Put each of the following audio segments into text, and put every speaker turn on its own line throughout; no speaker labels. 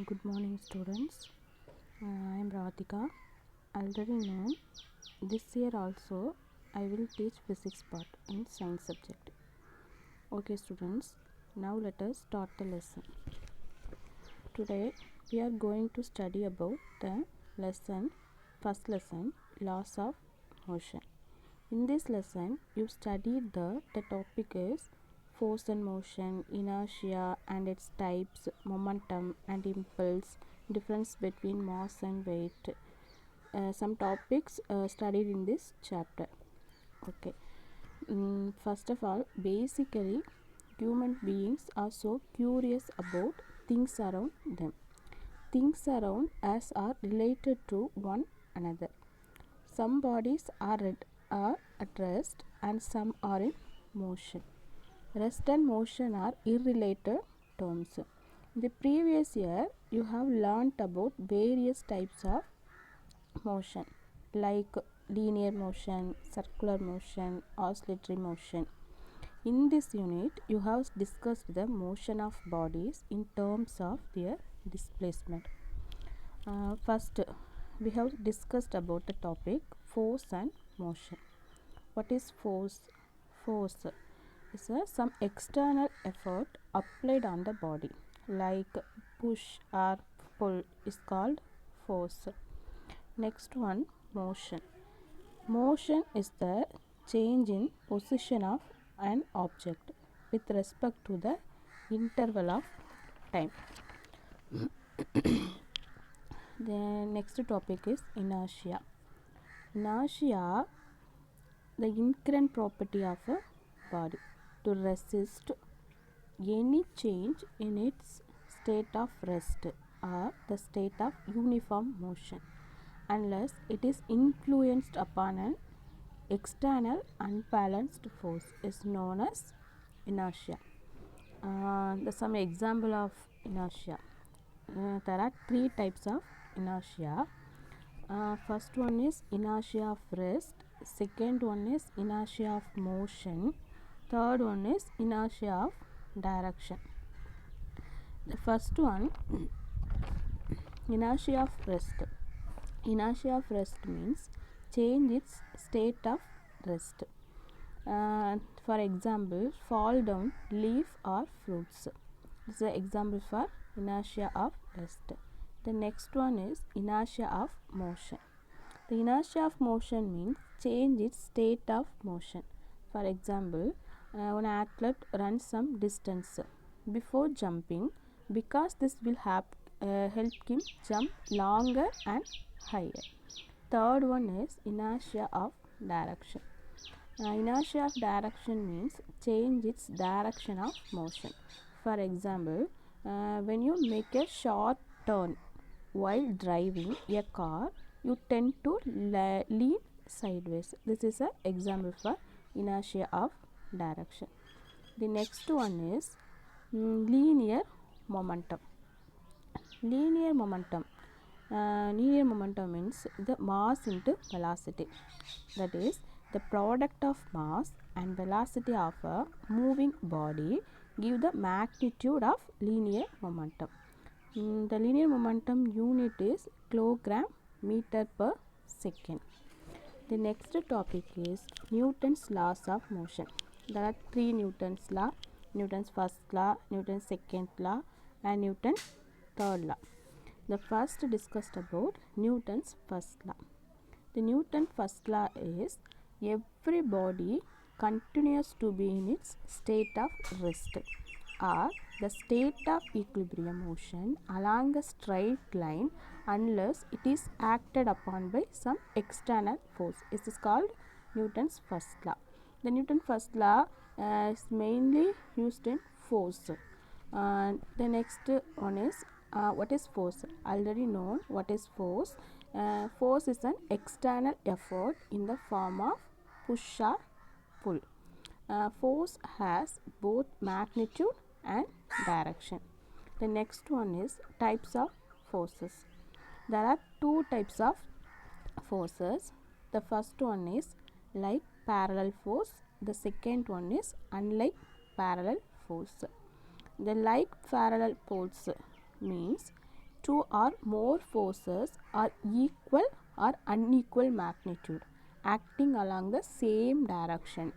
Good morning, students. I am Radhika. Already known, this year also I will teach physics part in science subject. Okay, students. Now let us start the lesson. Today we are going to study about the first lesson, laws of motion. In this lesson, you studied the topic is force and motion, inertia and its types, momentum and impulse, difference between mass and weight. Some topics studied in this chapter. Okay. First of all, basically, human beings are so curious about things around them. Things around us are related to one another. Some bodies are at rest and some are in motion. Rest and motion are irrelated terms. In the previous year, you have learnt about various types of motion like linear motion, circular motion, oscillatory motion. In this unit, you have discussed the motion of bodies in terms of their displacement. First, we have discussed about the topic force and motion. What is force? Force is some external effort applied on the body, like push or pull is called force. Next one, motion. Motion is the change in position of an object with respect to the interval of time. The next topic is inertia. Inertia, the inherent property of a body to resist any change in its state of rest or the state of uniform motion unless it is influenced upon an external unbalanced force is known as inertia. Some example of inertia. There are three types of inertia. First one is inertia of rest, second one is inertia of motion, third one is inertia of direction. The first one, inertia of rest. Inertia of rest means change its state of rest. For example, fall down leaf or fruits. This is an example for inertia of rest. The next one is inertia of motion. The inertia of motion means change its state of motion. For example, an athlete runs some distance before jumping because this will help him jump longer and higher. Third one is inertia of direction. Inertia of direction means change its direction of motion. For example, when you make a short turn while driving a car, you tend to lean sideways. This is an example for inertia of direction. The next one is linear momentum. Linear momentum. Linear momentum means the mass into velocity. That is, the product of mass and velocity of a moving body give the magnitude of linear momentum. The linear momentum unit is kilogram meter per second. The next topic is Newton's laws of motion. There are three Newton's law: Newton's first law, Newton's second law, and Newton's third law. The first discussed about Newton's first law. The Newton's first law is every body continues to be in its state of rest or the state of equilibrium motion along a straight line unless it is acted upon by some external force. This is called Newton's first law. The Newton's first law is mainly used in force. The next one is what is force? Already known what is force. Force is an external effort in the form of push or pull. Force has both magnitude and direction. The next one is types of forces. There are two types of forces. The first one is like parallel force. The second one is unlike parallel force. The like parallel force means two or more forces are equal or unequal magnitude acting along the same direction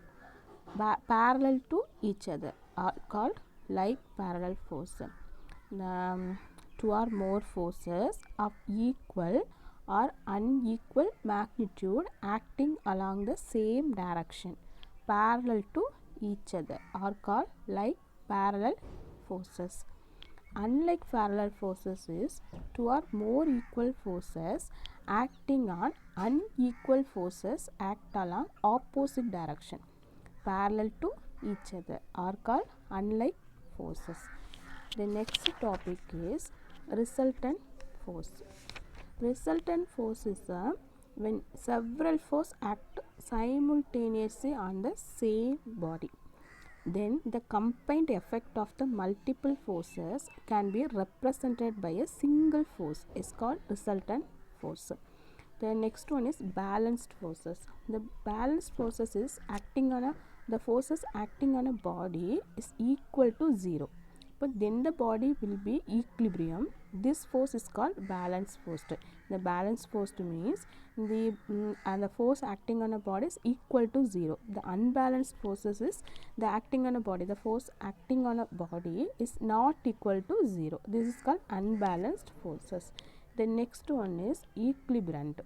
parallel to each other are called like parallel force. Two or more forces of equal or unequal magnitude acting along the same direction parallel to each other are called like parallel forces. Unlike parallel forces is two or more equal forces acting on unequal forces act along opposite direction parallel to each other are called unlike forces. The next topic is resultant force. Resultant force is when several forces act simultaneously on the same body. Then the combined effect of the multiple forces can be represented by a single force is called resultant force. The next one is balanced forces. The balanced forces is acting on a the forces acting on a body is equal to 0, but then the body will be equilibrium. This force is called balanced force. The balanced force means the force acting on a body is equal to 0. The unbalanced forces is the acting on a body. The force acting on a body is not equal to 0. This is called unbalanced forces. The next one is equilibrant.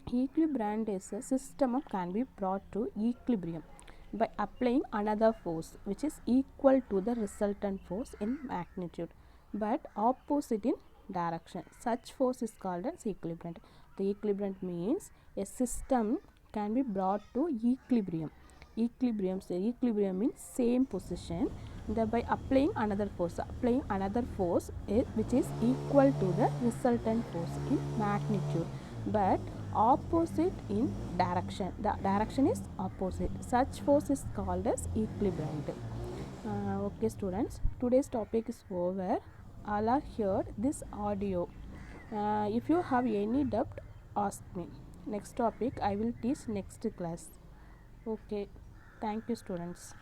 Equilibrant is a system can be brought to equilibrium by applying another force which is equal to the resultant force in magnitude but opposite in direction. Such force is called as equilibrant. The equilibrant means a system can be brought to equilibrium. Equilibrium means same position by applying another force. Which is equal to the resultant force in magnitude but opposite in direction. The direction is opposite. Such force is called as equilibrant. Okay students, today's topic is over. All are heard this audio. If you have any doubt, ask me. Next topic I will teach next class. Okay, thank you students.